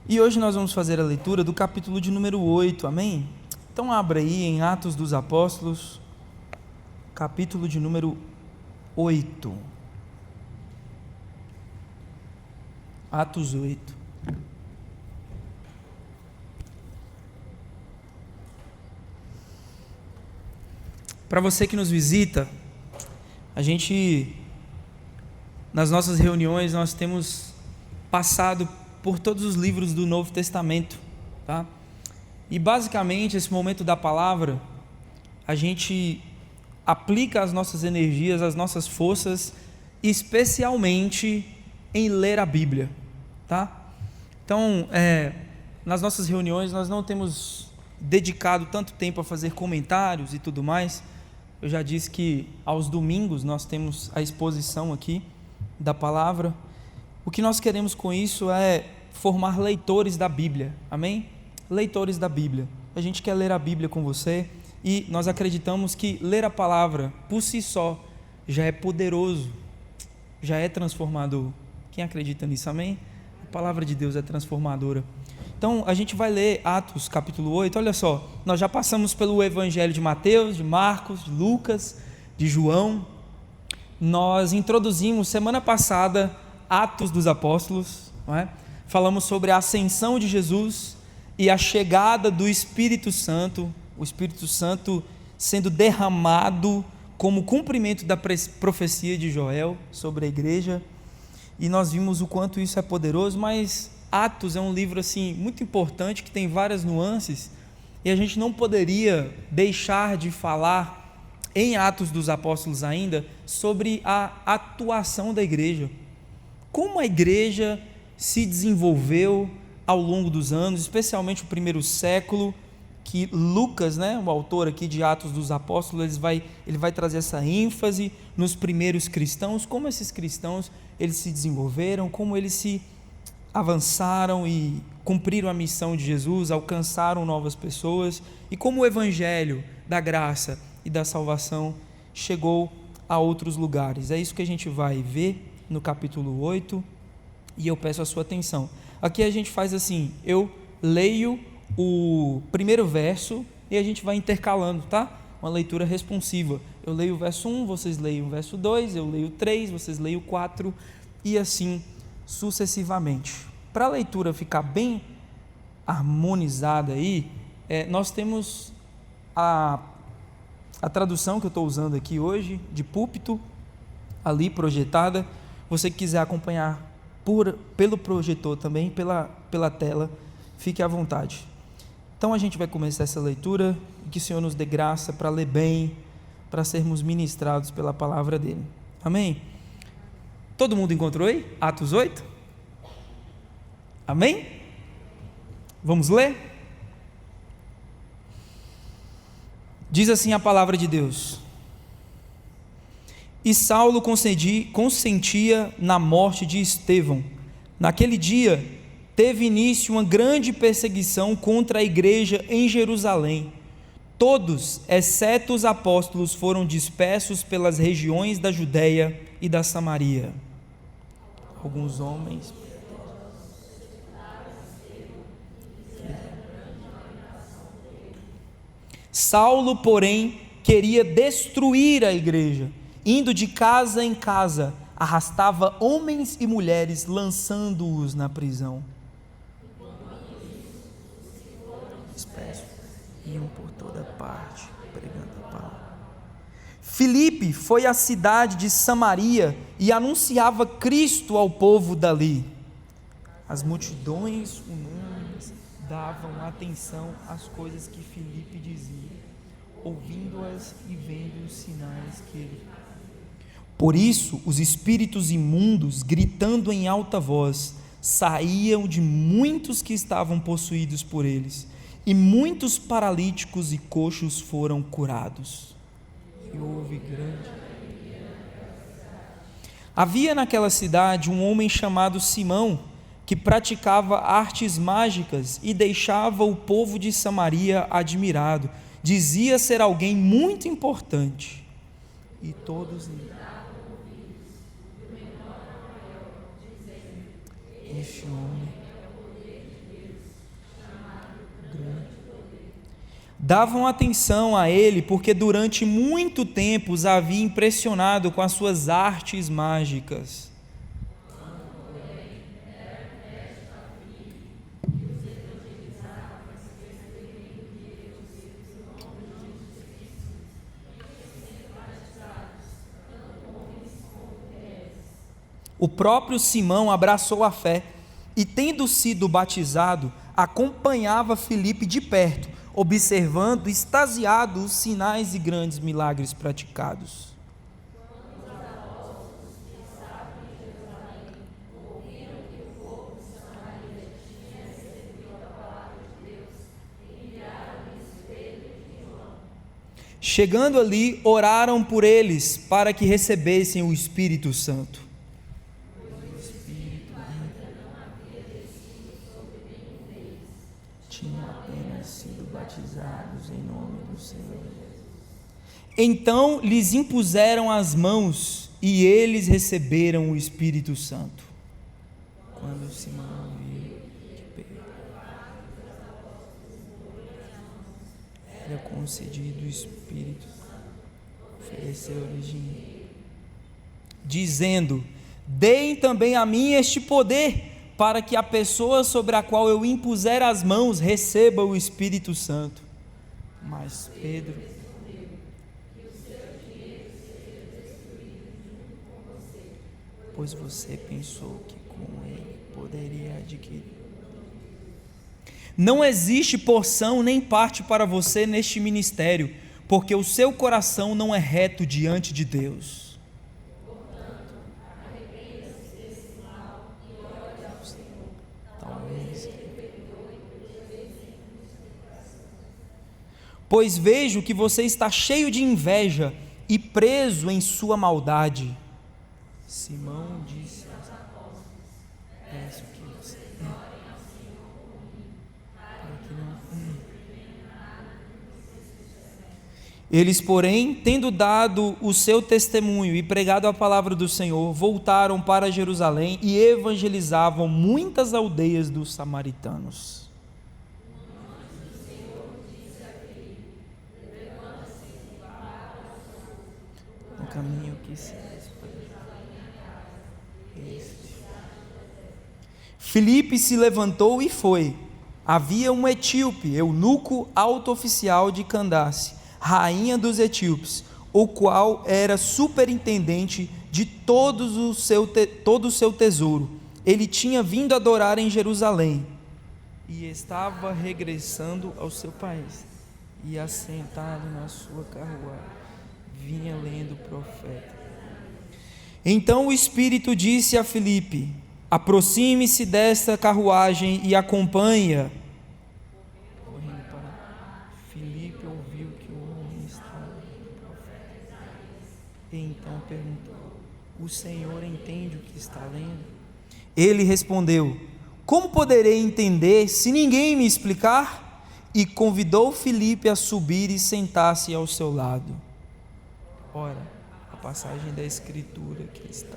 E hoje nós vamos fazer a leitura do capítulo de número 8, amém? Então abra aí em Atos dos Apóstolos, capítulo de número 8. Atos 8. Para você que nos visita, a gente, nas nossas reuniões, nós temos passado por todos os livros do Novo Testamento, tá? E basicamente, esse momento da palavra, a gente aplica as nossas energias, as nossas forças, especialmente em ler a Bíblia, tá? Então, nas nossas reuniões, nós não temos dedicado tanto tempo a fazer comentários e tudo mais. Eu já disse que aos domingos nós temos a exposição aqui da palavra. O que nós queremos com isso é formar leitores da Bíblia, amém? Leitores da Bíblia. A gente quer ler a Bíblia com você e nós acreditamos que ler a palavra por si só já é poderoso, já é transformador. Quem acredita nisso, amém? A palavra de Deus é transformadora. Então a gente vai ler Atos capítulo 8, olha só, nós já passamos pelo Evangelho de Mateus, de Marcos, de Lucas, de João. Nós introduzimos semana passada Atos dos Apóstolos, não é? Falamos sobre a ascensão de Jesus e a chegada do Espírito Santo, o Espírito Santo sendo derramado como cumprimento da profecia de Joel sobre a igreja, e nós vimos o quanto isso é poderoso. Mas Atos é um livro assim muito importante, que tem várias nuances, e a gente não poderia deixar de falar em Atos dos Apóstolos ainda sobre a atuação da igreja, como a igreja se desenvolveu ao longo dos anos, especialmente o primeiro século, que Lucas, o autor aqui de Atos dos Apóstolos, ele vai trazer essa ênfase nos primeiros cristãos, como esses cristãos eles se desenvolveram, como eles se avançaram e cumpriram a missão de Jesus, alcançaram novas pessoas, e como o evangelho da graça e da salvação chegou a outros lugares. É isso que a gente vai ver no capítulo 8, e eu peço a sua atenção. Aqui a gente faz assim, eu leio o primeiro verso e a gente vai intercalando, tá? Uma leitura responsiva. Eu leio o verso 1, vocês leem o verso 2, eu leio o 3, vocês leem o 4, e assim sucessivamente. Para a leitura ficar bem harmonizada aí, nós temos a tradução que eu estou usando aqui hoje, de púlpito, ali projetada. Você que quiser acompanhar pelo projetor também, pela tela, fique à vontade. Então a gente vai começar essa leitura, e que o Senhor nos dê graça para ler bem, para sermos ministrados pela palavra dele, amém? Todo mundo encontrou aí? Atos 8? Amém? Vamos ler? Diz assim a palavra de Deus: E Saulo consentia na morte de Estevão. Naquele dia teve início uma grande perseguição contra a igreja em Jerusalém. Todos, exceto os apóstolos, foram dispersos pelas regiões da Judéia e da Samaria. Alguns homens... Saulo, porém, queria destruir a igreja. Indo de casa em casa, arrastava homens e mulheres, lançando-os na prisão. Dispersos, iam por toda parte, pregando a palavra. Filipe foi à cidade de Samaria e anunciava Cristo ao povo dali. As multidões unânimes davam atenção às coisas que Filipe dizia, ouvindo-as e vendo os sinais que ele... Por isso, os espíritos imundos, gritando em alta voz, saíam de muitos que estavam possuídos por eles, e muitos paralíticos e coxos foram curados. E houve grande... Havia naquela cidade um homem chamado Simão, que praticava artes mágicas e deixava o povo de Samaria admirado. Dizia ser alguém muito importante. E todos... Este homem Davam atenção a ele porque durante muito tempo os havia impressionado com as suas artes mágicas. O próprio Simão abraçou a fé e, tendo sido batizado, acompanhava Filipe de perto, observando extasiado os sinais e grandes milagres praticados. Chegando ali, oraram por eles para que recebessem o Espírito Santo. Tinham apenas sido batizados em nome do Senhor. Então lhes impuseram as mãos e eles receberam o Espírito Santo. Quando Simão viu que Pedro era concedido o Espírito, ofereceu-lhes dinheiro, dizendo: deem também a mim este poder, para que a pessoa sobre a qual eu impuser as mãos receba o Espírito Santo. Mas Pedro, pois você pensou que com ele poderia adquirir. Não existe porção nem parte para você neste ministério, porque o seu coração não é reto diante de Deus. Pois vejo que você está cheio de inveja e preso em sua maldade. Simão disse aos apóstolos: peço que você Eles, porém, tendo dado o seu testemunho e pregado a palavra do Senhor, voltaram para Jerusalém e evangelizavam muitas aldeias dos samaritanos. No caminho que se Filipe se levantou e foi. Havia um etíope, eunuco alto-oficial de Candace, rainha dos etíopes, o qual era superintendente de todo o seu tesouro. Ele tinha vindo adorar em Jerusalém e estava regressando ao seu país. E assentado na sua carruagem, vinha lendo o profeta. Então o Espírito disse a Filipe: aproxime-se desta carruagem e acompanhe-a. Filipe ouviu que o homem estava lendo o profeta. E então perguntou: o Senhor entende o que está lendo? Ele respondeu: como poderei entender se ninguém me explicar? E convidou Filipe a subir e sentar-se ao seu lado. Ora, a passagem da Escritura que está: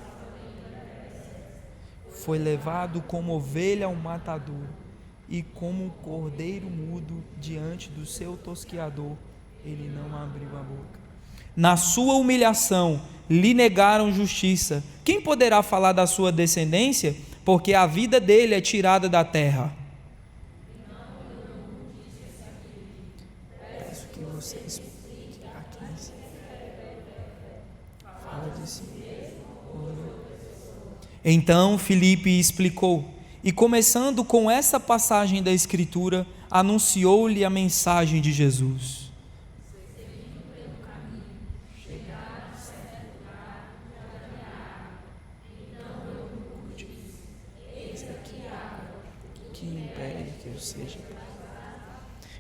foi levado como ovelha ao matador, e como um cordeiro mudo diante do seu tosquiador, ele não abriu a boca. Na sua humilhação lhe negaram justiça. Quem poderá falar da sua descendência? Porque a vida dele é tirada da terra. Peço que você explique a quem fala de si. Então Filipe explicou, e começando com essa passagem da Escritura, anunciou-lhe a mensagem de Jesus.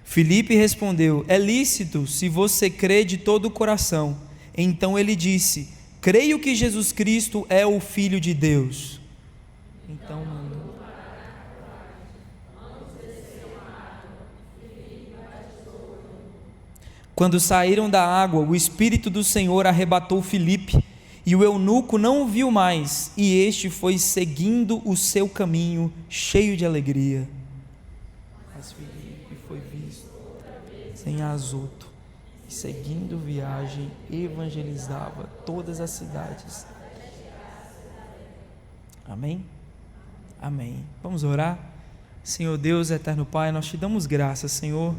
Filipe respondeu: é lícito se você crê de todo o coração. Então ele disse: creio que Jesus Cristo é o Filho de Deus. Então mandou. Quando saíram da água, o Espírito do Senhor arrebatou Filipe, e o eunuco não o viu mais, e este foi seguindo o seu caminho, cheio de alegria. Mas Filipe foi visto outra vez em Azoto, e seguindo viagem, evangelizava todas as cidades. Amém? Amém. Vamos orar? Senhor Deus, eterno Pai, nós te damos graças, Senhor,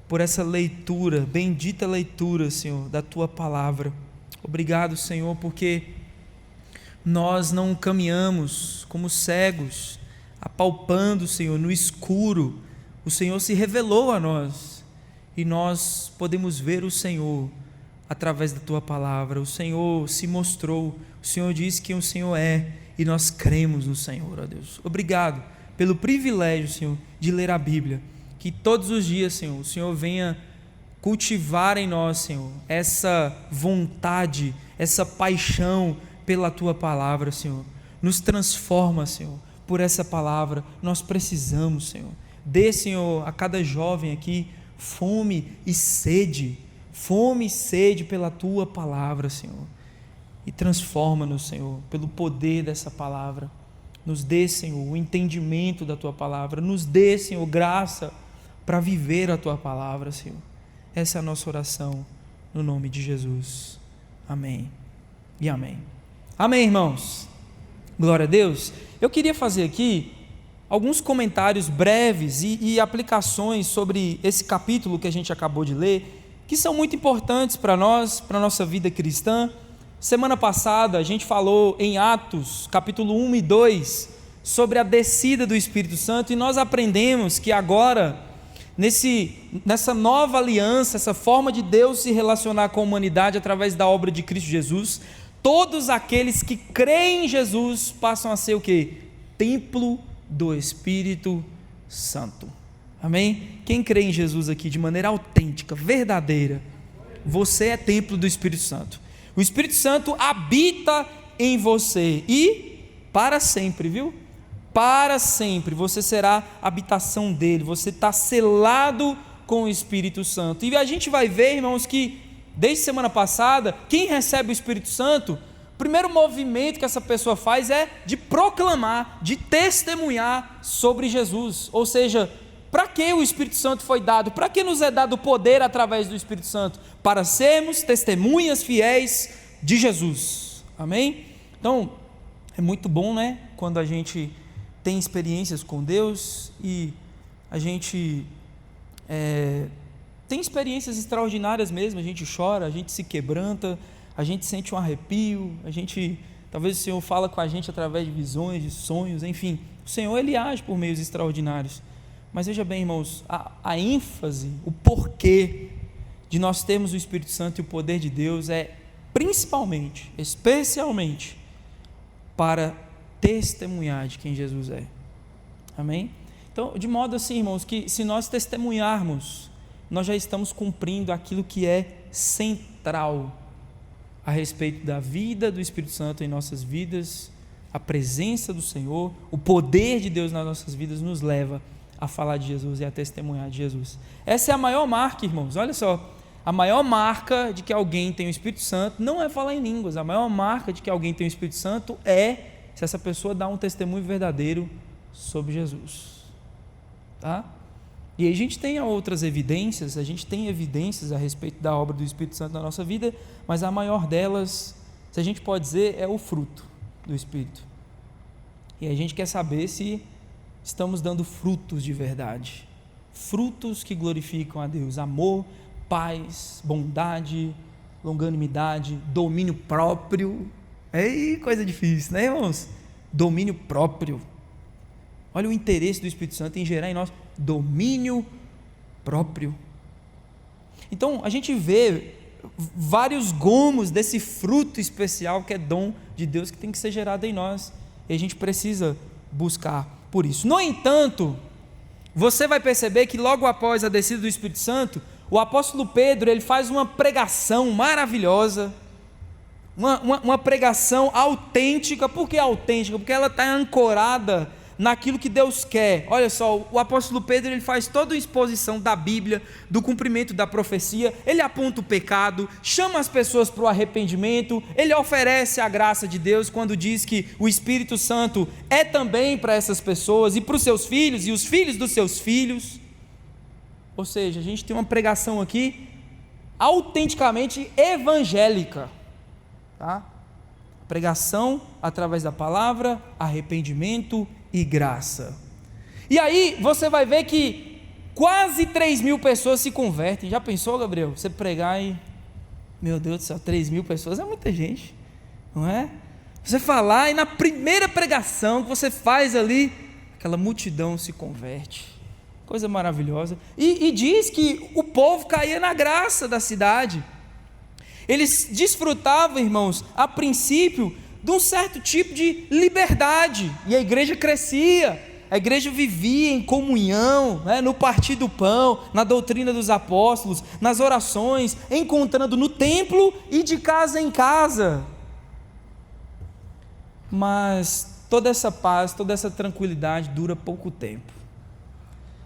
por essa leitura, bendita leitura, Senhor, da Tua Palavra. Obrigado, Senhor, porque nós não caminhamos como cegos, apalpando, Senhor, no escuro. O Senhor se revelou a nós e nós podemos ver o Senhor através da Tua Palavra. O Senhor se mostrou, o Senhor disse quem o Senhor é e nós cremos no Senhor, ó Deus. Obrigado pelo privilégio, Senhor, de ler a Bíblia. Que todos os dias, Senhor, o Senhor venha cultivar em nós, Senhor, essa vontade, essa paixão pela Tua Palavra, Senhor. Nos transforma, Senhor, por essa palavra. Nós precisamos, Senhor. Dê, Senhor, a cada jovem aqui fome e sede pela Tua Palavra, Senhor. E transforma-nos, Senhor, pelo poder dessa palavra. Nos dê, Senhor, o entendimento da Tua Palavra. Nos dê, Senhor, graça para viver a Tua Palavra, Senhor. Essa é a nossa oração, no nome de Jesus. Amém e amém. Amém, irmãos. Glória a Deus. Eu queria fazer aqui alguns comentários breves e aplicações sobre esse capítulo que a gente acabou de ler, que são muito importantes para nós, para a nossa vida cristã. Semana passada a gente falou em Atos, capítulo 1 e 2, sobre a descida do Espírito Santo, e nós aprendemos que agora, nessa nova aliança, essa forma de Deus se relacionar com a humanidade através da obra de Cristo Jesus, todos aqueles que creem em Jesus passam a ser o quê? Templo do Espírito Santo. Amém? Quem crê em Jesus aqui de maneira autêntica, verdadeira, você é templo do Espírito Santo. O Espírito Santo habita em você e para sempre, viu? Para sempre você será habitação dele, você está selado com o Espírito Santo. E a gente vai ver, irmãos, que desde semana passada, quem recebe o Espírito Santo, o primeiro movimento que essa pessoa faz é de proclamar, de testemunhar sobre Jesus. Ou seja, para que o Espírito Santo foi dado? Para que nos é dado o poder através do Espírito Santo? Para sermos testemunhas fiéis de Jesus. Amém? Então, é muito bom, né? Quando a gente tem experiências com Deus e a gente tem experiências extraordinárias mesmo. A gente chora, a gente se quebranta, a gente sente um arrepio, talvez o Senhor fala com a gente através de visões, de sonhos, enfim. O Senhor, Ele age por meios extraordinários. Mas veja bem, irmãos, a ênfase, o porquê de nós termos o Espírito Santo e o poder de Deus é principalmente, especialmente, para testemunhar de quem Jesus é. Amém? Então, de modo assim, irmãos, que se nós testemunharmos, nós já estamos cumprindo aquilo que é central a respeito da vida do Espírito Santo em nossas vidas. A presença do Senhor, o poder de Deus nas nossas vidas nos leva a falar de Jesus e a testemunhar de Jesus. Essa é a maior marca, irmãos. Olha só, a maior marca de que alguém tem o Espírito Santo não é falar em línguas. A maior marca de que alguém tem o Espírito Santo é se essa pessoa dá um testemunho verdadeiro sobre Jesus. Tá? E aí a gente tem outras evidências, a gente tem evidências a respeito da obra do Espírito Santo na nossa vida, mas a maior delas, se a gente pode dizer, é o fruto do Espírito. E a gente quer saber se estamos dando frutos de verdade, frutos que glorificam a Deus: amor, paz, bondade, longanimidade, domínio próprio. Ei, coisa difícil, né, irmãos? Domínio próprio. Olha o interesse do Espírito Santo em gerar em nós domínio próprio. Então a gente vê vários gomos desse fruto especial que é dom de Deus, que tem que ser gerado em nós, e a gente precisa buscar por isso. No entanto, você vai perceber que logo após a descida do Espírito Santo, o apóstolo Pedro, ele faz uma pregação maravilhosa, uma pregação autêntica. Por que autêntica? Porque ela está ancorada naquilo que Deus quer. Olha só, o apóstolo Pedro, ele faz toda a exposição da Bíblia, do cumprimento da profecia, ele aponta o pecado, chama as pessoas para o arrependimento, ele oferece a graça de Deus quando diz que o Espírito Santo é também para essas pessoas e para os seus filhos e os filhos dos seus filhos. Ou seja, a gente tem uma pregação aqui autenticamente evangélica, tá? Pregação através da palavra, arrependimento e graça. E aí você vai ver que quase 3.000 pessoas se convertem. Já pensou, Gabriel? Você pregar e, meu Deus do céu, 3.000 pessoas é muita gente, não é? Você falar e na primeira pregação que você faz ali, aquela multidão se converte. Coisa maravilhosa. E diz que o povo caía na graça da cidade. Eles desfrutavam, irmãos, a princípio, de um certo tipo de liberdade. E a igreja crescia. A igreja vivia em comunhão, né, no partir do pão, na doutrina dos apóstolos, nas orações, encontrando no templo e de casa em casa. Mas toda essa paz, toda essa tranquilidade dura pouco tempo.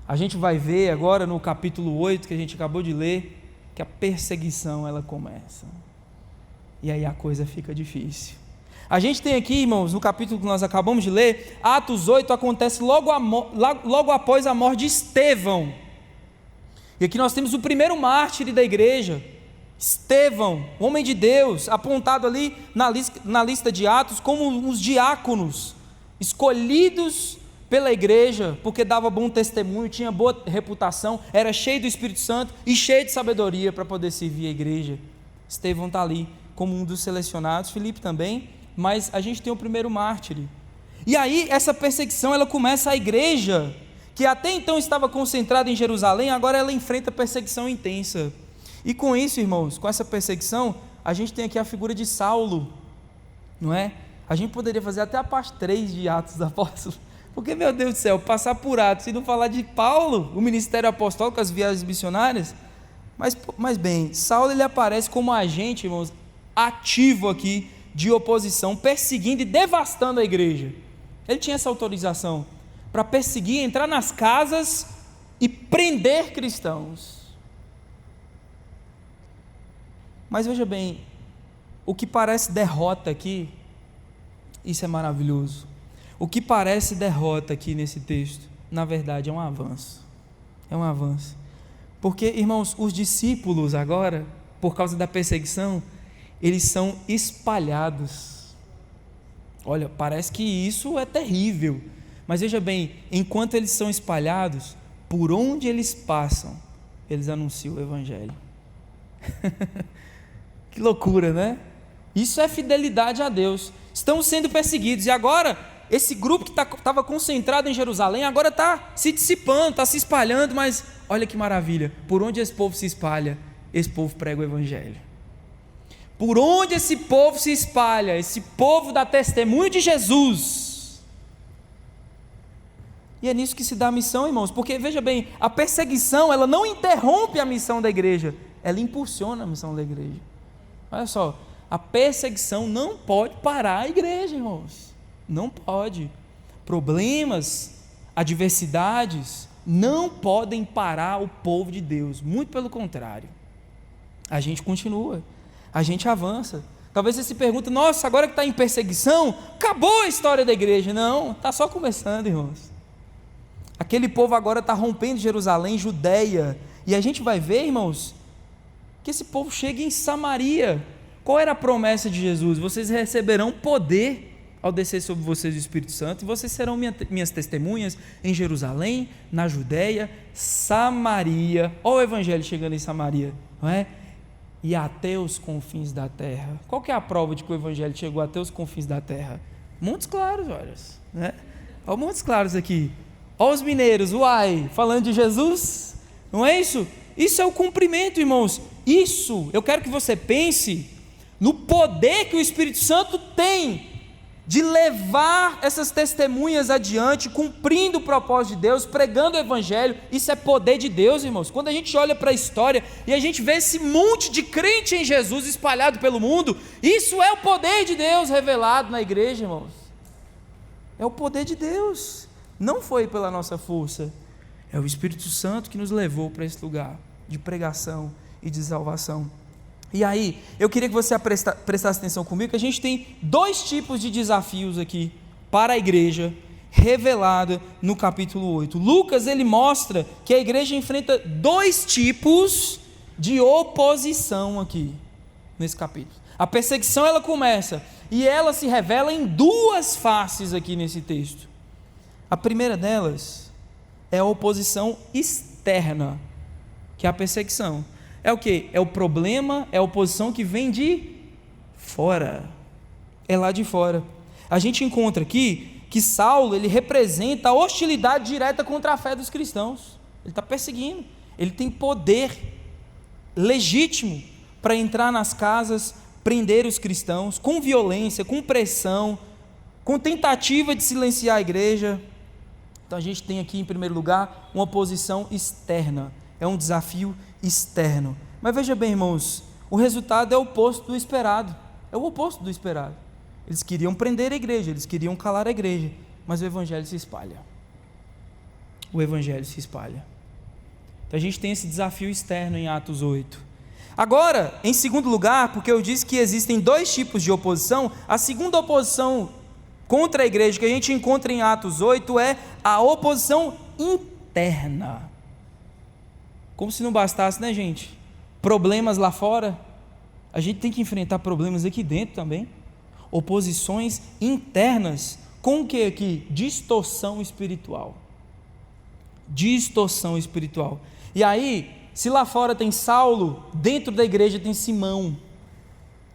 A gente vai ver agora no capítulo 8, que a gente acabou de ler, que a perseguição ela começa. E aí a coisa fica difícil. A gente tem aqui, irmãos, no capítulo que nós acabamos de ler, Atos 8 acontece logo após a morte de Estevão. E aqui nós temos o primeiro mártir da igreja, Estevão, homem de Deus, apontado ali na lista de Atos como os diáconos, escolhidos pela igreja, porque dava bom testemunho, tinha boa reputação, era cheio do Espírito Santo e cheio de sabedoria para poder servir a igreja. Estevão está ali como um dos selecionados, Filipe também, mas a gente tem o primeiro mártir. E aí essa perseguição ela começa, a igreja, que até então estava concentrada em Jerusalém, agora ela enfrenta perseguição intensa. E com isso, irmãos, com essa perseguição, a gente tem aqui a figura de Saulo, não é? A gente poderia fazer até a parte 3 de Atos dos Apóstolos, porque, meu Deus do céu, passar por Atos e não falar de Paulo, o ministério apostólico, as viagens missionárias. Mas bem, Saulo ele aparece como agente, irmãos, ativo aqui de oposição, perseguindo e devastando a igreja. Ele tinha essa autorização para perseguir, entrar nas casas e prender cristãos. Mas veja bem, o que parece derrota aqui, isso é maravilhoso. O que parece derrota aqui nesse texto, na verdade é um avanço. É um avanço. Porque, irmãos, os discípulos agora, por causa da perseguição, eles são espalhados. Olha, parece que isso é terrível. Mas veja bem, enquanto eles são espalhados, por onde eles passam, eles anunciam o Evangelho. Que loucura, né? Isso é fidelidade a Deus. Estão sendo perseguidos e agora esse grupo que estava concentrado em Jerusalém agora está se dissipando, está se espalhando, mas olha que maravilha, por onde esse povo se espalha, esse povo prega o Evangelho. Por onde esse povo se espalha, esse povo dá testemunho de Jesus. E é nisso que se dá a missão, irmãos, porque veja bem, a perseguição ela não interrompe a missão da igreja, ela impulsiona a missão da igreja. Olha só, a perseguição não pode parar a igreja, irmãos. Não pode. Problemas, adversidades não podem parar o povo de Deus, muito pelo contrário. A gente continua, a gente avança. Talvez você se pergunte, nossa, agora que está em perseguição, acabou a história da igreja. Não, está só começando, irmãos. Aquele povo agora está rompendo Jerusalém, Judeia, e a gente vai ver, irmãos, que esse povo chega em Samaria. Qual era a promessa de Jesus? Vocês receberão poder ao descer sobre vocês o Espírito Santo, e vocês serão minhas testemunhas em Jerusalém, na Judeia, Samaria. Olha o Evangelho chegando em Samaria, não é? E até os confins da terra. Qual que é a prova de que o Evangelho chegou até os confins da terra? Montes Claros, olha, né? Olha Montes Claros aqui. Olha os mineiros, uai, falando de Jesus, não é isso? Isso é o cumprimento, irmãos. Isso, eu quero que você pense no poder que o Espírito Santo tem de levar essas testemunhas adiante, cumprindo o propósito de Deus, pregando o Evangelho. Isso é poder de Deus, irmãos. Quando a gente olha para a história e a gente vê esse monte de crente em Jesus espalhado pelo mundo, isso é o poder de Deus revelado na igreja, irmãos. É o poder de Deus, não foi pela nossa força, é o Espírito Santo que nos levou para esse lugar de pregação e de salvação. E aí, eu queria que você prestasse atenção comigo, que a gente tem 2 tipos de desafios aqui para a igreja, revelada no capítulo 8. Lucas, ele mostra que a igreja enfrenta dois tipos de oposição aqui, nesse capítulo. A perseguição, ela começa, e ela se revela em duas faces aqui nesse texto. A primeira delas é a oposição externa, que é a perseguição. É o quê? É o problema, é a oposição que vem de fora. É lá de fora. A gente encontra aqui que Saulo, ele representa a hostilidade direta contra a fé dos cristãos. Ele está perseguindo. Ele tem poder legítimo para entrar nas casas, prender os cristãos, com violência, com pressão, com tentativa de silenciar a igreja. Então a gente tem aqui, em primeiro lugar, uma oposição externa. É um desafio externo. Mas veja bem, irmãos, o resultado é o oposto do esperado. É o oposto do esperado. Eles queriam prender a igreja, eles queriam calar a igreja, mas o evangelho se espalha. O evangelho se espalha. Então a gente tem esse desafio externo em Atos 8. Agora, em segundo lugar, porque eu disse que existem dois tipos de oposição, a segunda oposição contra a igreja que a gente encontra em Atos 8 é a oposição interna. Como se não bastasse, né, gente? Problemas lá fora, a gente tem que enfrentar problemas aqui dentro também. Oposições internas, com o que aqui? Distorção espiritual. Distorção espiritual. E aí, se lá fora tem Saulo, dentro da igreja tem Simão,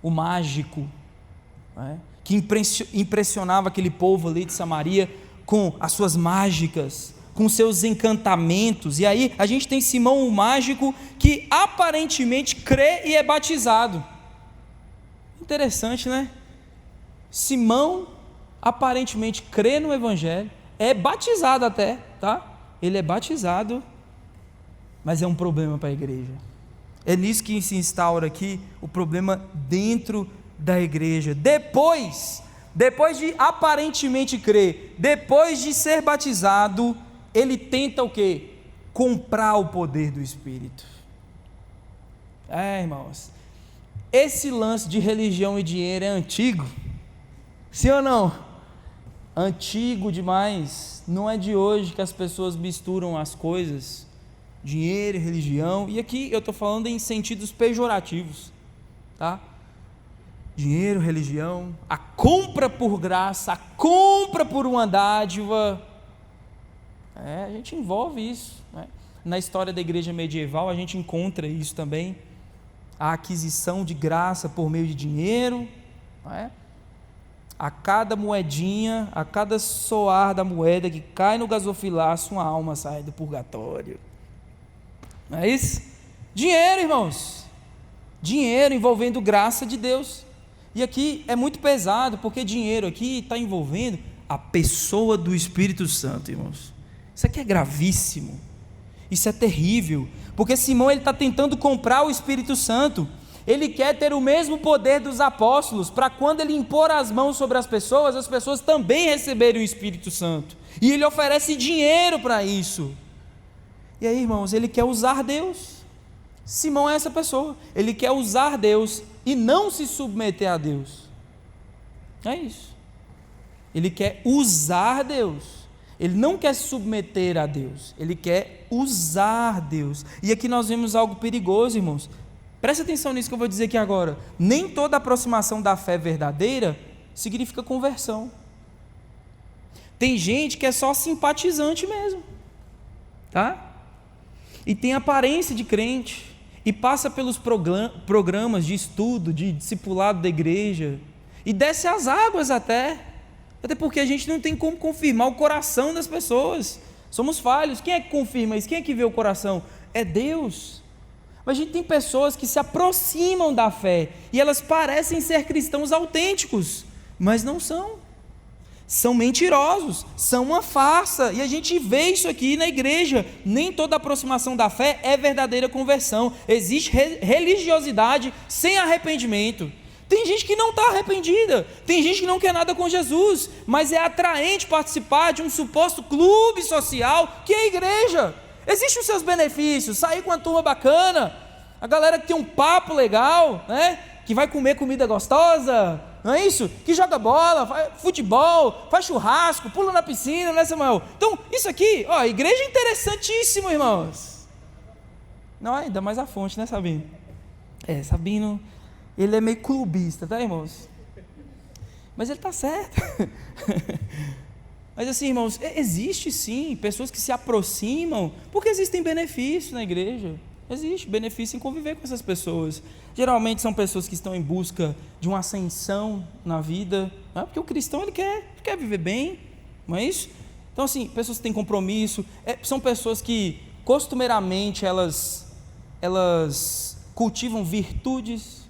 o mágico, né, que impressionava aquele povo ali de Samaria com as suas mágicas, com seus encantamentos. E aí a gente tem Simão, o mágico, que aparentemente crê e é batizado. Interessante, né? Simão aparentemente crê no evangelho, é batizado até, tá? Ele é batizado, mas é um problema para a igreja. É nisso que se instaura aqui o problema dentro da igreja. Depois de aparentemente crer, depois de ser batizado, ele tenta o quê? Comprar o poder do Espírito. Irmãos, esse lance de religião e dinheiro é antigo, sim ou não? Antigo demais. Não é de hoje que as pessoas misturam as coisas, dinheiro e religião, e aqui eu estou falando em sentidos pejorativos, tá? Dinheiro, religião, a compra por graça, a compra por uma dádiva, a gente envolve isso, né? Na história da igreja medieval a gente encontra isso também, a aquisição de graça por meio de dinheiro, não é? A cada moedinha, a cada soar da moeda que cai no gasofilaço, uma alma sai do purgatório. Não é isso? Dinheiro, irmãos. Dinheiro envolvendo graça de Deus. E aqui é muito pesado, porque dinheiro aqui está envolvendo a pessoa do Espírito Santo, irmãos. Isso aqui é gravíssimo. Isso é terrível. Porque Simão está tentando comprar o Espírito Santo. Ele quer ter o mesmo poder dos apóstolos, para quando ele impor as mãos sobre as pessoas também receberem o Espírito Santo. E ele oferece dinheiro para isso. E aí, irmãos, ele quer usar Deus. Simão é essa pessoa. Ele quer usar Deus e não se submeter a Deus. É isso. Ele quer usar Deus. Ele não quer se submeter a Deus. Ele quer usar Deus. E aqui nós vemos algo perigoso, irmãos. Presta atenção nisso que eu vou dizer aqui agora. Nem toda aproximação da fé verdadeira significa conversão. Tem gente que é só simpatizante mesmo, tá? E tem aparência de crente, e passa pelos programas de estudo, de discipulado da igreja, e desce as águas até porque a gente não tem como confirmar o coração das pessoas. Somos falhos. Quem é que confirma isso? Quem é que vê o coração? É Deus. Mas a gente tem pessoas que se aproximam da fé e elas parecem ser cristãos autênticos, mas não são. São mentirosos, são uma farsa, e a gente vê isso aqui na igreja. Nem toda aproximação da fé é verdadeira conversão. Existe religiosidade sem arrependimento. Tem gente que não está arrependida, tem gente que não quer nada com Jesus, mas é atraente participar de um suposto clube social que é a igreja. Existem os seus benefícios, sair com uma turma bacana, a galera que tem um papo legal, né? Que vai comer comida gostosa, não é isso? Que joga bola, faz futebol, faz churrasco, pula na piscina, né, Samuel? Então, isso aqui, ó, igreja é interessantíssimo, irmãos. Não, ainda mais a fonte, né, Sabino? Sabino, ele é meio clubista, tá, irmãos? Mas ele tá certo. Mas assim, irmãos, existe sim pessoas que se aproximam porque existem benefícios na igreja. Existe benefício em conviver com essas pessoas. Geralmente são pessoas que estão em busca de uma ascensão na vida, não é? Porque o cristão ele quer viver bem, não é isso? Então assim, pessoas que têm compromisso, são pessoas que costumeiramente elas cultivam virtudes.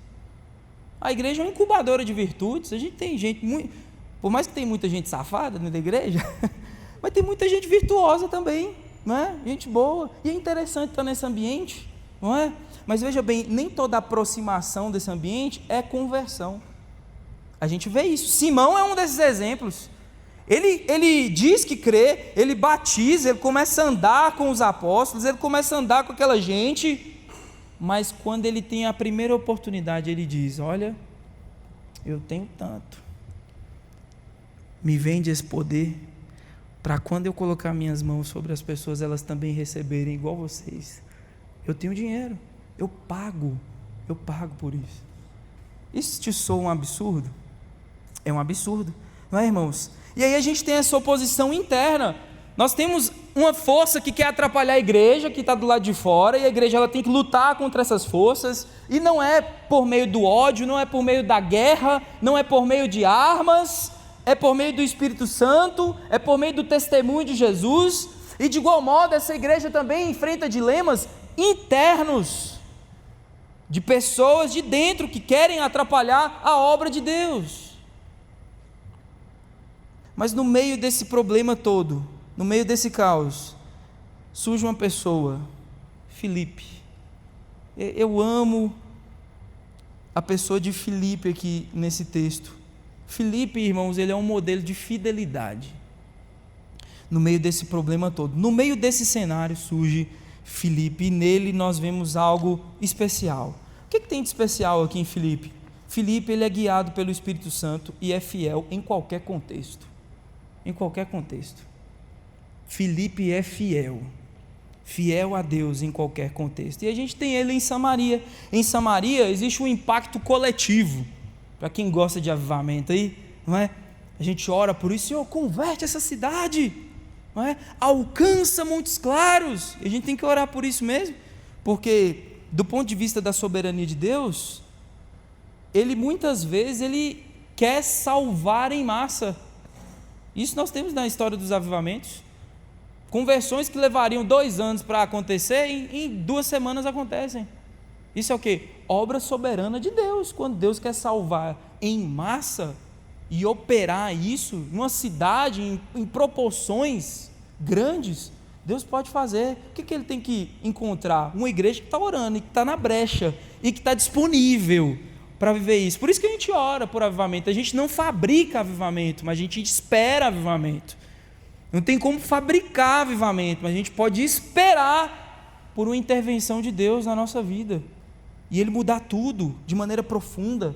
A igreja é uma incubadora de virtudes. A gente tem gente por mais que tem muita gente safada dentro da igreja, mas tem muita gente virtuosa também, não é? Gente boa, e é interessante estar nesse ambiente, não é? Mas veja bem, nem toda aproximação desse ambiente é conversão. A gente vê isso. Simão é um desses exemplos. Ele diz que crê, ele batiza, ele começa a andar com os apóstolos, ele começa a andar com aquela gente, mas quando ele tem a primeira oportunidade, ele diz: olha, eu tenho tanto, me vende esse poder, para quando eu colocar minhas mãos sobre as pessoas, elas também receberem igual vocês. Eu tenho dinheiro, eu pago por isso. Isso te soa um absurdo? É um absurdo, não é, irmãos? E aí a gente tem essa oposição interna. Nós temos uma força que quer atrapalhar a igreja, que está do lado de fora, e a igreja ela tem que lutar contra essas forças, e não é por meio do ódio, não é por meio da guerra, não é por meio de armas, é por meio do Espírito Santo, é por meio do testemunho de Jesus. E de igual modo essa igreja também enfrenta dilemas internos, de pessoas de dentro que querem atrapalhar a obra de Deus. Mas no meio desse problema todo, no meio desse caos, surge uma pessoa, Filipe. Eu amo a pessoa de Filipe aqui nesse texto. Filipe, irmãos, ele é um modelo de fidelidade. No meio desse problema todo, no meio desse cenário surge Filipe, e nele nós vemos algo especial. O que tem de especial aqui em Filipe? Filipe, ele é guiado pelo Espírito Santo e é fiel em qualquer contexto. Em qualquer contexto. Filipe é fiel a Deus em qualquer contexto. E a gente tem ele em Samaria. Em Samaria existe um impacto coletivo. Para quem gosta de avivamento aí, não é? A gente ora por isso: Senhor, converte essa cidade, não é? Alcança Montes Claros. E a gente tem que orar por isso mesmo, porque do ponto de vista da soberania de Deus, Ele muitas vezes Ele quer salvar em massa. Isso nós temos na história dos avivamentos. Conversões que levariam 2 anos para acontecer, em 2 semanas acontecem. Isso é o quê? Obra soberana de Deus. Quando Deus quer salvar em massa e operar isso numa cidade em proporções grandes, Deus pode fazer. O que Ele tem que encontrar? Uma igreja que está orando, e que está na brecha, e que está disponível para viver isso. Por isso que a gente ora por avivamento. A gente não fabrica avivamento, mas a gente espera avivamento. Não tem como fabricar avivamento, mas a gente pode esperar por uma intervenção de Deus na nossa vida, e Ele mudar tudo de maneira profunda,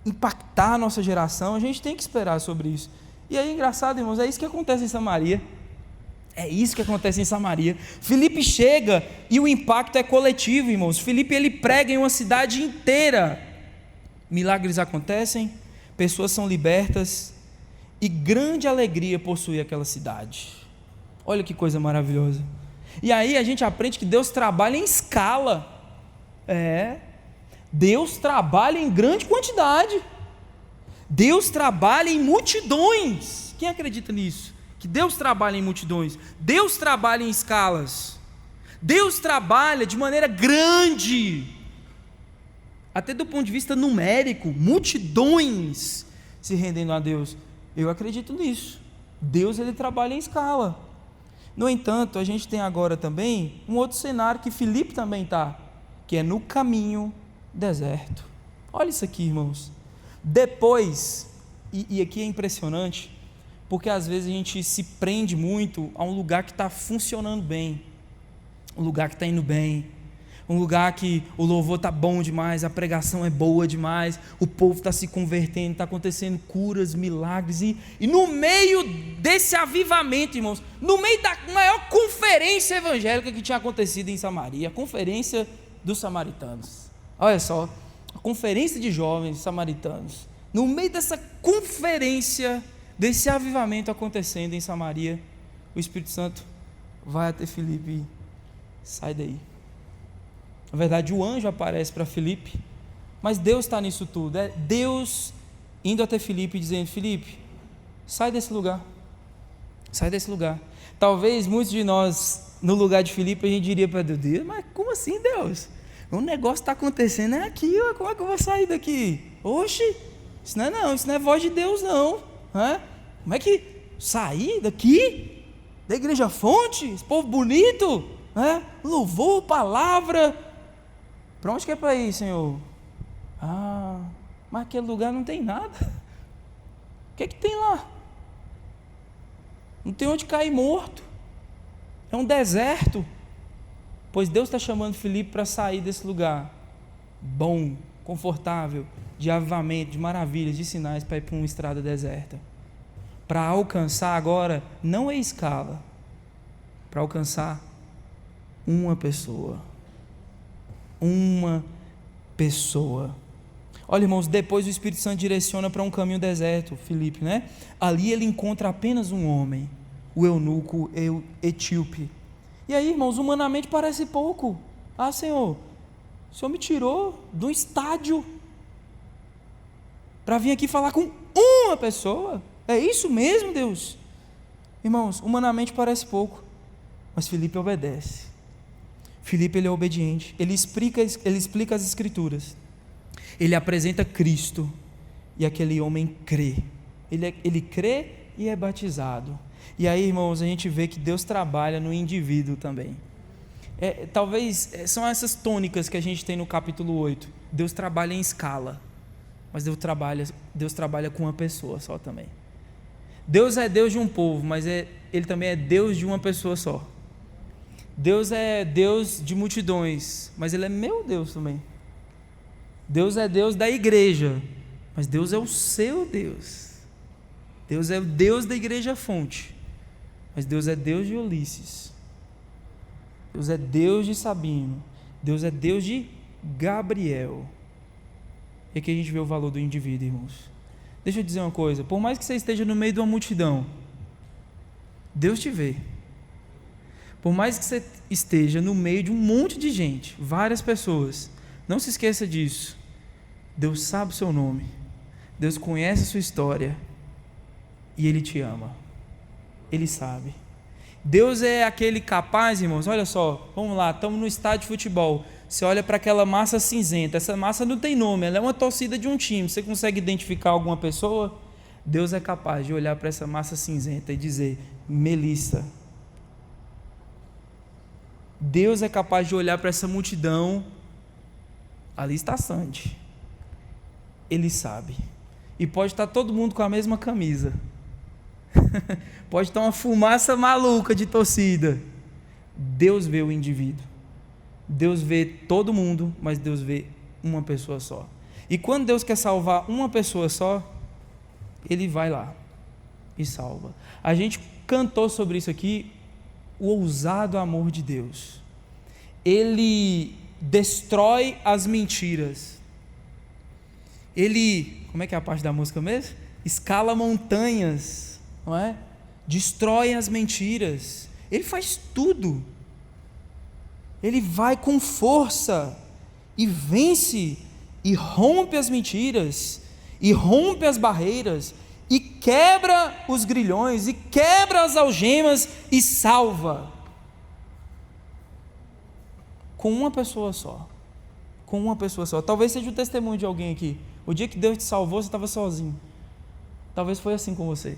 impactar a nossa geração. A gente tem que esperar sobre isso. E aí, engraçado, irmãos, é isso que acontece em Samaria. É isso que acontece em Samaria. Filipe chega e o impacto é coletivo, irmãos. Filipe, ele prega em uma cidade inteira. Milagres acontecem, pessoas são libertas, e grande alegria possui aquela cidade. Olha que coisa maravilhosa. E aí a gente aprende que Deus trabalha em escala. Deus trabalha em grande quantidade. Deus trabalha em multidões. Quem acredita nisso? Que Deus trabalha em multidões. Deus trabalha em escalas. Deus trabalha de maneira grande. Até do ponto de vista numérico, multidões se rendendo a Deus. Eu acredito nisso. Deus, ele trabalha em escala. No entanto, a gente tem agora também um outro cenário que Filipe também está, que é no caminho deserto. Olha isso aqui, irmãos. Depois, e aqui é impressionante, porque às vezes a gente se prende muito a um lugar que está funcionando bem, um lugar que está indo bem. um lugar que o louvor está bom demais, a pregação é boa demais, o povo está se convertendo, está acontecendo curas, milagres, e no meio desse avivamento, irmãos, no meio da maior conferência evangélica que tinha acontecido em Samaria, a conferência dos samaritanos, olha só, a conferência de jovens samaritanos, no meio dessa conferência, desse avivamento acontecendo em Samaria, o Espírito Santo vai até Filipe e sai daí. Na verdade, o anjo aparece para Filipe, mas Deus está nisso tudo, é Deus indo até Filipe e dizendo: Filipe, sai desse lugar, sai desse lugar. Talvez muitos de nós, no lugar de Filipe, a gente diria para Deus: mas como assim, Deus? O negócio está acontecendo aqui, como é que eu vou sair daqui? Oxe, isso não é voz de Deus não, como é que sair daqui, da igreja fonte, esse povo bonito, louvor, palavra, para onde que é para ir, Senhor? Mas aquele lugar não tem nada. O que é que tem lá? Não tem onde cair morto, é um deserto. Pois Deus está chamando Filipe para sair desse lugar bom, confortável, de avivamento, de maravilhas, de sinais, para ir para uma estrada deserta, para alcançar agora não a escala, para alcançar uma pessoa. Uma pessoa. Olha, irmãos, depois o Espírito Santo direciona para um caminho deserto, Filipe, ali ele encontra apenas um homem, o eunuco etíope. E aí, irmãos, humanamente parece pouco. Senhor, o Senhor me tirou de um estádio para vir aqui falar com uma pessoa? É isso mesmo, Deus? Irmãos, humanamente parece pouco, mas Filipe obedece. Filipe, ele é obediente, ele explica as Escrituras, ele apresenta Cristo, e aquele homem crê, ele crê e é batizado. E aí, irmãos, a gente vê que Deus trabalha no indivíduo também. Talvez são essas tônicas que a gente tem no capítulo 8, Deus trabalha em escala, mas Deus trabalha com uma pessoa só também. Deus é Deus de um povo, mas Ele também é Deus de uma pessoa só. Deus é Deus de multidões, mas Ele é meu Deus também. Deus é Deus da igreja, mas Deus é o seu Deus. Deus é o Deus da igreja fonte, mas Deus é Deus de Ulisses. Deus é Deus de Sabino. Deus é Deus de Gabriel. E aqui a gente vê o valor do indivíduo, irmãos. Deixa eu dizer uma coisa, por mais que você esteja no meio de uma multidão, Deus te vê. Por mais que você esteja no meio de um monte de gente, várias pessoas, não se esqueça disso. Deus sabe o seu nome, Deus conhece a sua história e Ele te ama, Ele sabe. Deus é aquele capaz, irmãos, olha só, vamos lá, estamos no estádio de futebol, você olha para aquela massa cinzenta, essa massa não tem nome, ela é uma torcida de um time, você consegue identificar alguma pessoa? Deus é capaz de olhar para essa massa cinzenta e dizer: Melissa. Deus é capaz de olhar para essa multidão, ali está Sandy, Ele sabe, e pode estar todo mundo com a mesma camisa, pode estar uma fumaça maluca de torcida, Deus vê o indivíduo, Deus vê todo mundo, mas Deus vê uma pessoa só, e quando Deus quer salvar uma pessoa só, Ele vai lá e salva. A gente cantou sobre isso aqui, o ousado amor de Deus. Ele destrói as mentiras. Ele, como é que é a parte da música mesmo? Escala montanhas, não é? Destrói as mentiras. Ele faz tudo. Ele vai com força e vence e rompe as mentiras e rompe as barreiras e quebra os grilhões, e quebra as algemas, e salva, com uma pessoa só, talvez seja o testemunho de alguém aqui, o dia que Deus te salvou, você estava sozinho, talvez foi assim com você,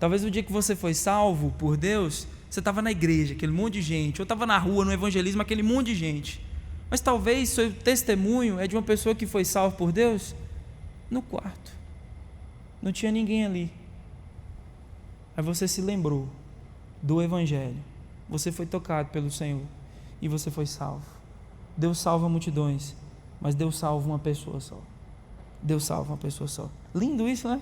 talvez o dia que você foi salvo por Deus, você estava na igreja, aquele monte de gente, ou estava na rua, no evangelismo, aquele monte de gente, mas talvez seu testemunho é de uma pessoa que foi salva por Deus, no quarto, não tinha ninguém ali, aí você se lembrou do evangelho, você foi tocado pelo Senhor, e você foi salvo. Deus salva multidões, mas Deus salva uma pessoa só. Deus salva uma pessoa só. Lindo isso, né?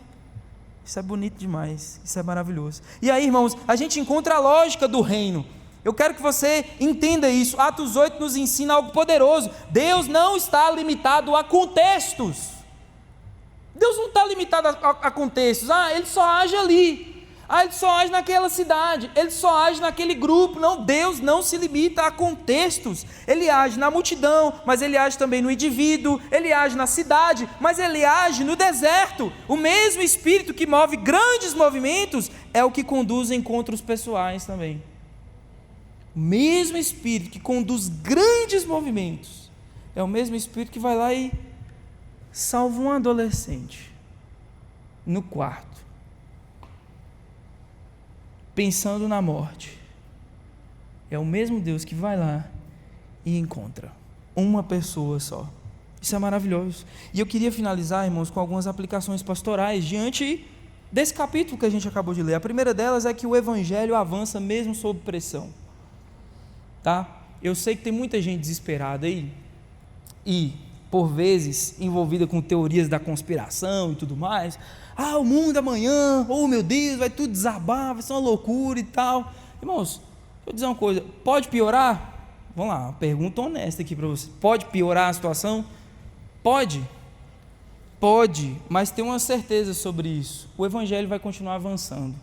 Isso é bonito demais, isso é maravilhoso. E aí, irmãos, a gente encontra a lógica do reino. Eu quero que você entenda isso. Atos 8 nos ensina algo poderoso. Deus não está limitado a contextos. Deus não está limitado a contextos. Ele só age ali. Ele só age naquela cidade. Ele só age naquele grupo. Não, Deus não se limita a contextos. Ele age na multidão, mas Ele age também no indivíduo. Ele age na cidade, mas Ele age no deserto. O mesmo Espírito que move grandes movimentos é o que conduz encontros pessoais também. O mesmo Espírito que conduz grandes movimentos é o mesmo Espírito que vai lá e salva um adolescente no quarto, pensando na morte. É o mesmo Deus que vai lá e encontra uma pessoa só. Isso é maravilhoso. E eu queria finalizar, irmãos, com algumas aplicações pastorais diante desse capítulo que a gente acabou de ler. A primeira delas é que o Evangelho avança mesmo sob pressão. Tá? Eu sei que tem muita gente desesperada aí e, por vezes, envolvida com teorias da conspiração e tudo mais. O mundo amanhã, oh meu Deus, vai tudo desabar, vai ser uma loucura e tal. Irmãos, deixa eu dizer uma coisa, pode piorar? Vamos lá, uma pergunta honesta aqui para você. Pode piorar a situação? Pode, mas tem uma certeza sobre isso. O Evangelho vai continuar avançando.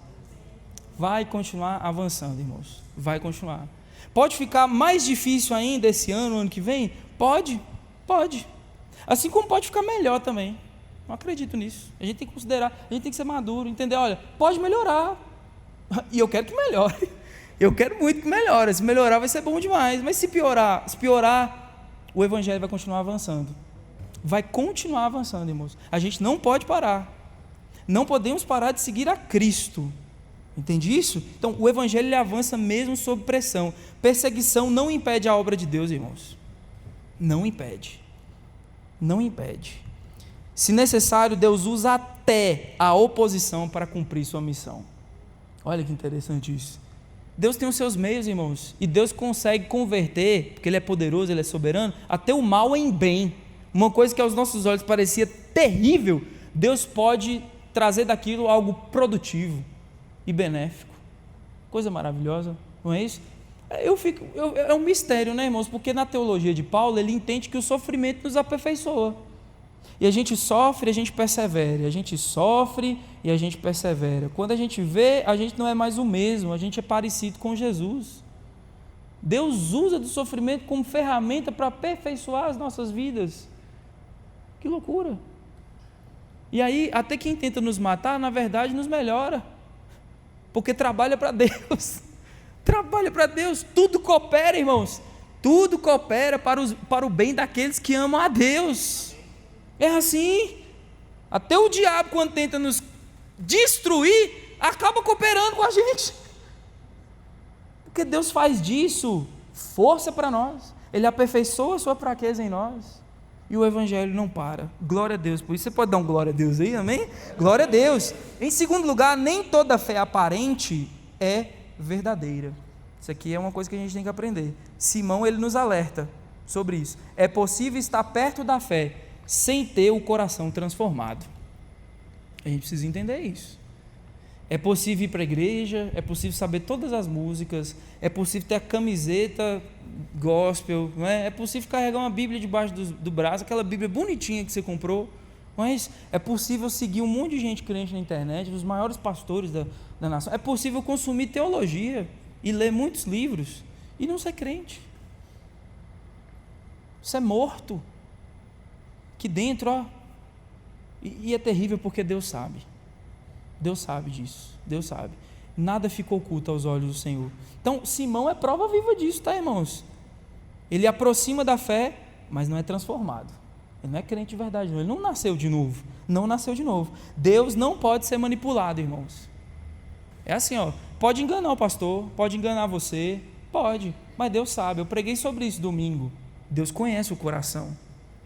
Vai continuar avançando, irmãos. Vai continuar. Pode ficar mais difícil ainda esse ano, ano que vem? Pode. Assim como pode ficar melhor também. Não acredito nisso. A gente tem que considerar, a gente tem que ser maduro, entender, olha, pode melhorar. E eu quero que melhore. Eu quero muito que melhore. Se melhorar vai ser bom demais. Mas se piorar, o Evangelho vai continuar avançando. Vai continuar avançando, irmãos. A gente não pode parar. Não podemos parar de seguir a Cristo. Entende isso? Então, o Evangelho ele avança mesmo sob pressão. Perseguição não impede a obra de Deus, irmãos. Não impede. Se necessário, Deus usa até a oposição para cumprir sua missão. Olha que interessante isso. Deus tem os seus meios, irmãos, e Deus consegue converter, porque Ele é poderoso, Ele é soberano, até o mal em bem. Uma coisa que aos nossos olhos parecia terrível, Deus pode trazer daquilo algo produtivo e benéfico. Coisa maravilhosa, não é isso? É um mistério, né, irmãos? Porque na teologia de Paulo, ele entende que o sofrimento nos aperfeiçoa. E a gente sofre, a gente persevera. A gente sofre e a gente persevera. Quando a gente vê, a gente não é mais o mesmo, a gente é parecido com Jesus. Deus usa do sofrimento como ferramenta para aperfeiçoar as nossas vidas. Que loucura! E aí, até quem tenta nos matar, na verdade, nos melhora. Porque trabalha para Deus. Trabalha para Deus. Tudo coopera, irmãos. Tudo coopera para o bem daqueles que amam a Deus. É assim. Até o diabo, quando tenta nos destruir, acaba cooperando com a gente. Porque Deus faz disso força para nós. Ele aperfeiçoa a sua fraqueza em nós. E o Evangelho não para. Glória a Deus. Por isso você pode dar um glória a Deus aí, amém? Glória a Deus. Em segundo lugar, nem toda fé aparente é verdadeira. Isso aqui é uma coisa que a gente tem que aprender. Simão, ele nos alerta sobre isso. É possível estar perto da fé sem ter o coração transformado. A gente precisa entender isso. É possível ir para a igreja, é possível saber todas as músicas, é possível ter a camiseta gospel, não é? É possível carregar uma Bíblia debaixo do braço, aquela Bíblia bonitinha que você comprou, mas é possível seguir um monte de gente crente na internet, os maiores pastores da nação. É possível consumir teologia e ler muitos livros e não ser crente. Isso é morto. Aqui dentro, e é terrível porque Deus sabe. Deus sabe disso, Deus sabe. Nada fica oculto aos olhos do Senhor. Então, Simão é prova viva disso, tá, irmãos? Ele aproxima da fé, mas não é transformado. Ele não é crente de verdade, não. Ele não nasceu de novo. Não nasceu de novo. Deus não pode ser manipulado, irmãos. É assim, pode enganar o pastor, pode enganar você, pode, mas Deus sabe. Eu preguei sobre isso domingo. Deus conhece o coração.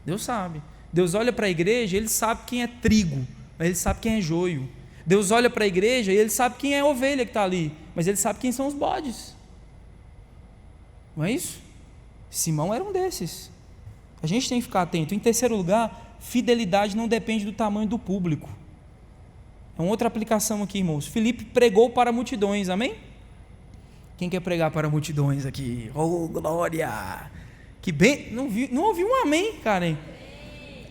Deus sabe. Deus olha para a igreja, Ele sabe quem é trigo, mas Ele sabe quem é joio. Deus olha para a igreja e Ele sabe quem é a ovelha que está ali, mas Ele sabe quem são os bodes. Não é isso? Simão era um desses. A gente tem que ficar atento. Em terceiro lugar, fidelidade não depende do tamanho do público. É uma outra aplicação aqui, irmãos. Filipe pregou para multidões, amém? Quem quer pregar para multidões aqui? Oh, glória! Que bem, não ouvi um amém, Karen?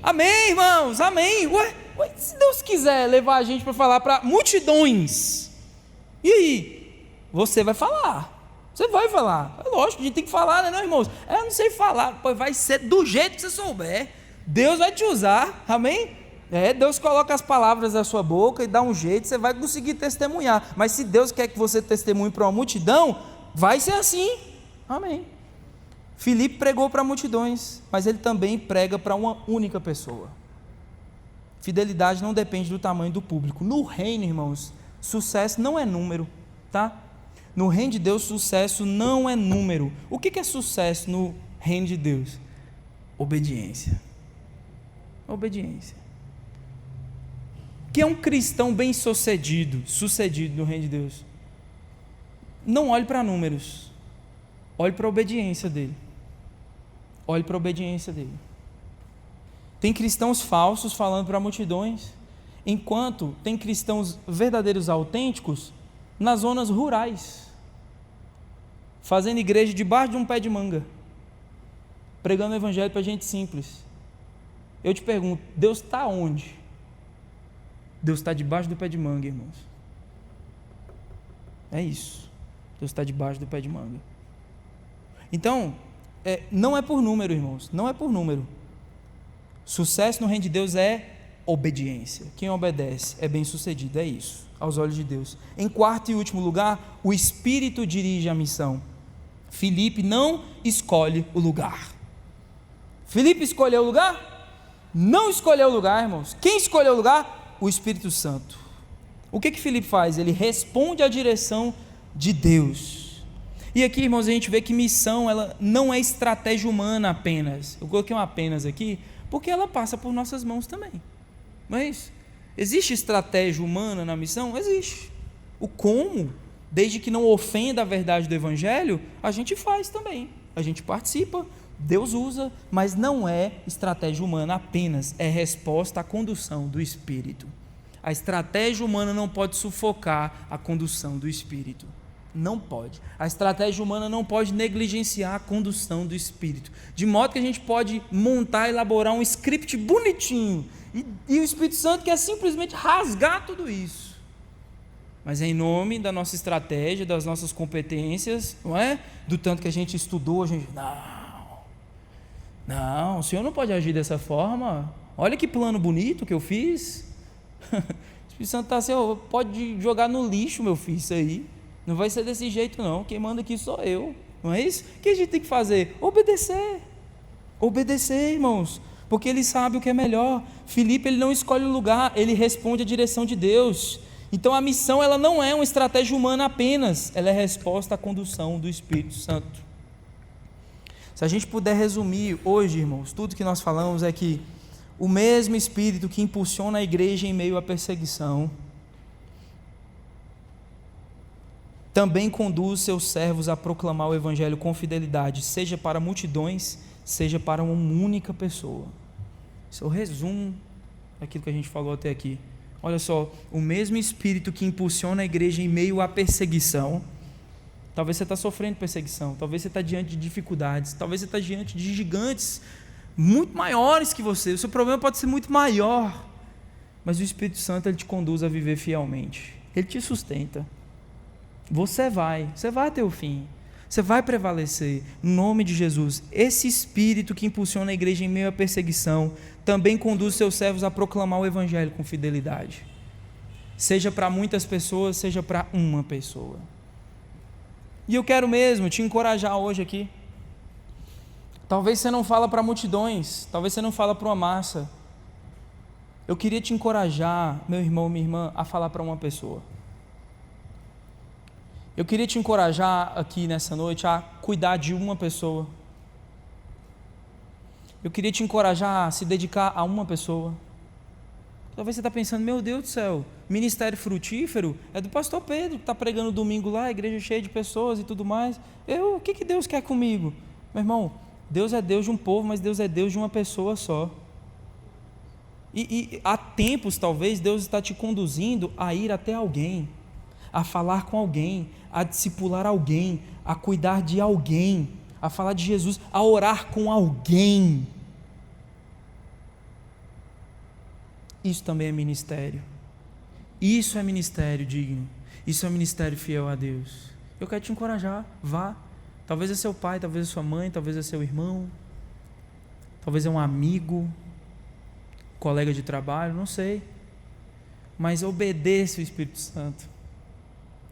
Amém, irmãos, amém. Ué, se Deus quiser levar a gente para falar para multidões, e aí? Você vai falar. Você vai falar. É lógico, a gente tem que falar, né, irmãos? Eu não sei falar, pois vai ser do jeito que você souber. Deus vai te usar, amém? Deus coloca as palavras na sua boca e dá um jeito, você vai conseguir testemunhar. Mas se Deus quer que você testemunhe para uma multidão, vai ser assim, amém. Filipe pregou para multidões, mas ele também prega para uma única pessoa. Fidelidade não depende do tamanho do público. No reino, irmãos, sucesso não é número, tá? No reino de Deus, sucesso não é número. O que é sucesso no reino de Deus? Obediência. Obediência. Que é um cristão bem sucedido no reino de Deus? Não olhe para números, olhe para a obediência dele. Olhe para a obediência dele. Tem cristãos falsos falando para multidões, enquanto tem cristãos verdadeiros autênticos nas zonas rurais, fazendo igreja debaixo de um pé de manga, pregando o evangelho para gente simples. Eu te pergunto, Deus está onde? Deus está debaixo do pé de manga, irmãos. É isso. Deus está debaixo do pé de manga. Então, não é por número, irmãos. Não é por número. Sucesso no reino de Deus é obediência. Quem obedece é bem sucedido. É isso, aos olhos de Deus. Em quarto e último lugar, o Espírito dirige a missão. Filipe não escolhe o lugar. Filipe escolheu o lugar? Não escolheu o lugar, irmãos. Quem escolheu o lugar? O Espírito Santo. O que Filipe faz? Ele responde à direção de Deus. E aqui, irmãos, a gente vê que missão, ela não é estratégia humana apenas. Eu coloquei um apenas aqui, porque ela passa por nossas mãos também. Não é isso? Existe estratégia humana na missão? Existe. O como, desde que não ofenda a verdade do Evangelho, a gente faz também. A gente participa, Deus usa, mas não é estratégia humana apenas, é resposta à condução do Espírito. A estratégia humana não pode sufocar a condução do Espírito. Não pode. A estratégia humana não pode negligenciar a condução do Espírito. De modo que a gente pode montar, elaborar um script bonitinho. E o Espírito Santo quer simplesmente rasgar tudo isso. Mas é em nome da nossa estratégia, das nossas competências, não é? Do tanto que a gente estudou, a gente... Não, o Senhor não pode agir dessa forma. Olha que plano bonito que eu fiz. O Espírito Santo está assim, pode jogar no lixo, meu filho, isso aí. Não vai ser desse jeito não, quem manda aqui sou eu, não é isso? O que a gente tem que fazer? Obedecer, irmãos, porque ele sabe o que é melhor. Filipe, ele não escolhe o lugar, ele responde à direção de Deus. Então a missão, ela não é uma estratégia humana apenas, ela é resposta à condução do Espírito Santo. Se a gente puder resumir hoje, irmãos, tudo que nós falamos é que o mesmo Espírito que impulsiona a igreja em meio à perseguição, também conduz seus servos a proclamar o Evangelho com fidelidade, seja para multidões, seja para uma única pessoa. Esse é o resumo daquilo que a gente falou até aqui. Olha só, o mesmo Espírito que impulsiona a igreja em meio à perseguição, talvez você está sofrendo perseguição, talvez você está diante de dificuldades, talvez você está diante de gigantes muito maiores que você, o seu problema pode ser muito maior, mas o Espírito Santo, ele te conduz a viver fielmente, ele te sustenta. Você vai até o fim, você vai prevalecer, no nome de Jesus. Esse Espírito que impulsiona a igreja em meio à perseguição, também conduz seus servos a proclamar o Evangelho com fidelidade, seja para muitas pessoas, seja para uma pessoa. E eu quero mesmo te encorajar hoje aqui. Talvez você não fala para multidões, talvez você não fala para uma massa. Eu queria te encorajar, meu irmão, minha irmã, a falar para uma pessoa. Eu queria te encorajar aqui nessa noite a cuidar de uma pessoa. Eu queria te encorajar a se dedicar a uma pessoa. Talvez você está pensando, meu Deus do céu, ministério frutífero é do pastor Pedro, que está pregando domingo lá, a igreja cheia de pessoas e tudo mais. O que Deus quer comigo? Meu irmão, Deus é Deus de um povo, mas Deus é Deus de uma pessoa só. E há tempos, talvez, Deus está te conduzindo a ir até alguém, a falar com alguém, a discipular alguém, a cuidar de alguém, a falar de Jesus, a orar com alguém. Isso também é ministério. Isso é ministério digno. Isso é um ministério fiel a Deus. Eu quero te encorajar, vá. Talvez é seu pai, talvez é sua mãe, talvez é seu irmão, talvez é um amigo, colega de trabalho, não sei. Mas obedeça o Espírito Santo.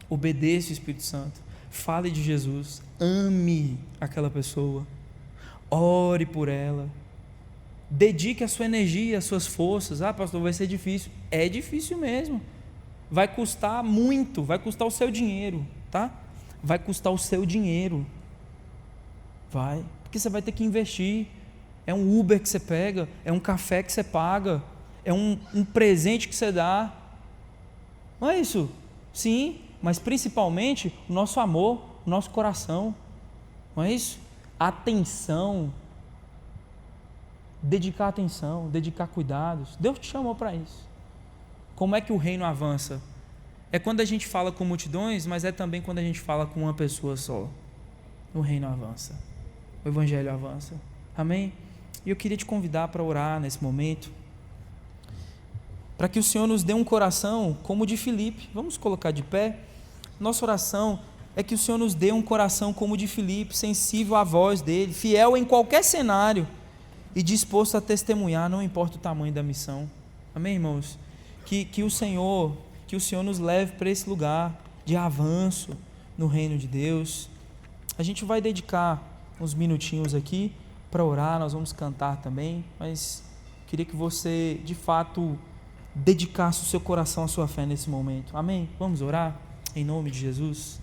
Obedeça o Espírito Santo. Fale de Jesus. Ame aquela pessoa. Ore por ela. Dedique a sua energia, as suas forças. Ah, pastor, vai ser difícil. É difícil mesmo. Vai custar muito, vai custar o seu dinheiro, tá? Vai custar o seu dinheiro. Vai, porque você vai ter que investir. É um Uber que você pega, é um café que você paga, é um presente que você dá. Não é isso? Sim, mas principalmente o nosso amor, o nosso coração. Não é isso? Atenção. Dedicar atenção, dedicar cuidados. Deus te chamou para isso. Como é que o reino avança? É quando a gente fala com multidões, mas é também quando a gente fala com uma pessoa só. O reino avança. O evangelho avança. Amém? E eu queria te convidar para orar nesse momento, para que o Senhor nos dê um coração como o de Filipe. Vamos colocar de pé. Nossa oração é que o Senhor nos dê um coração como o de Filipe, sensível à voz dele, fiel em qualquer cenário e disposto a testemunhar, não importa o tamanho da missão. Amém, irmãos? Que o Senhor nos leve para esse lugar de avanço no reino de Deus. A gente vai dedicar uns minutinhos aqui para orar, nós vamos cantar também, mas queria que você, de fato, dedicasse o seu coração, a sua fé nesse momento. Amém? Vamos orar? Em nome de Jesus.